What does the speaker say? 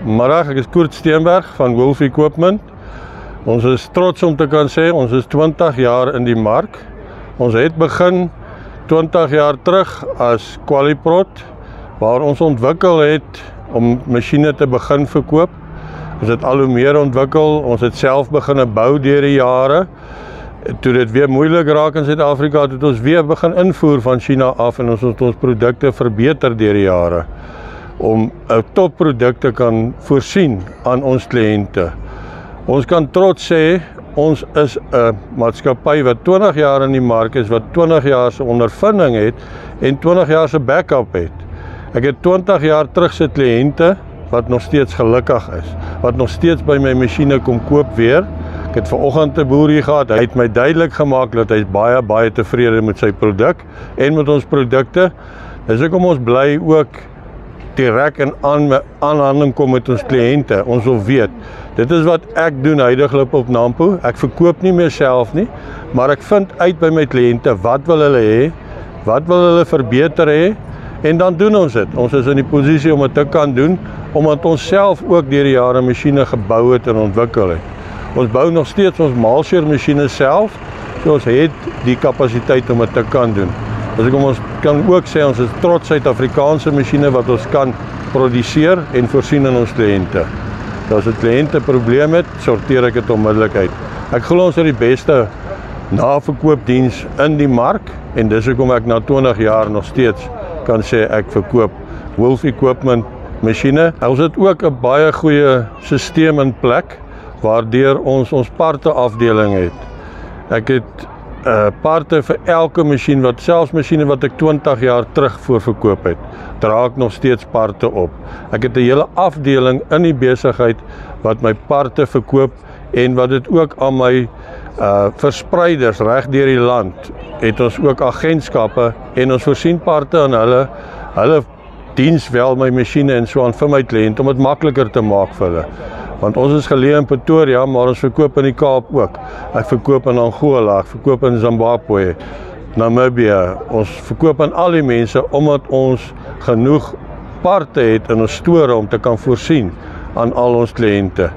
Middag, ek is Koert Steenberg van Wolf Equipment. Ons is trots om te kan sê, ons is 20 jaar in die mark. Ons het begin 20 jaar terug as Qualiprot, waar ons ontwikkel het om masjiene te begin verkoop. Ons het al hoe meer ontwikkel, ons het self begin bou deur die jare. Toe dit weer moeilik raak in Suid-Afrika, het ons weer begin invoer van China af en ons het ons produkte verbeter deur die jare om 'n topproduk te kan voorsien aan ons kliënte. Ons kan trots sê, ons is 'n maatskappy wat 20 jaar in die mark is, wat 20 jaar se ondervinding het en 20 jaar se backup het. Ek het 20 jaar terug se kliënte wat nog steeds gelukkig is, wat nog steeds by my masjiene kom koop weer. Ek het vanoggend 'n boer hier gehad, hy het my duidelik gemaak dat hy baie tevrede met sy produk en met ons produkte. Dis hoekom ons bly ook direk in aanhandeling kom met ons kliënte. Ons wil weet, dit is wat ek doen huidiglik op Nampo. Ek verkoop nie meer self nie, maar ek vind uit by my kliënte wat wil hulle hê, wat wil hulle verbeter hê, en dan doen ons dit. Ons is in die posisie om dit te kan doen, omdat ons self ook deur die jare masjiene gebou het en ontwikkel het. Ons bou nog steeds ons maalsheer masjiene self, so ons het die kapasiteit om dit te kan doen. Dus ons kan ook sê, ons is trots Suid-Afrikaanse masjiene wat ons kan produseer en voorsien aan ons kliënte. As 'n kliënt 'n probleem het, sorteer ek dit onmiddellik uit. Ek glo ons het die beste naverkoopdiens in die mark en dis hoekom ek na 20 jaar nog steeds kan sê ek verkoop Wolf Equipment masjiene. Ons het ook 'n baie goeie stelsel in plek waardeur ons parte afdeling het. Ek het parte vir elke masjien, selfs masjiene wat ek 20 jaar terug voorverkoop het, dra ek nog steeds parte op. Ek het 'n hele afdeling in die besigheid wat my parte verkoop en wat dit ook aan my verspreiders reg deur die land, het ons ook agentskappe en ons voorsien parte aan hulle diens wel my masjiene en so aan vir my kliënt om dit makliker te maak vir hulle. Want ons is geleë in Pretoria, maar ons verkoop in die Kaap ook. Ek verkoop in Angola, ek verkoop in Zimbabwe, Namibië. Ons verkoop aan al die mense omdat ons genoeg parte het in ons store om te kan voorsien aan al ons kliënte.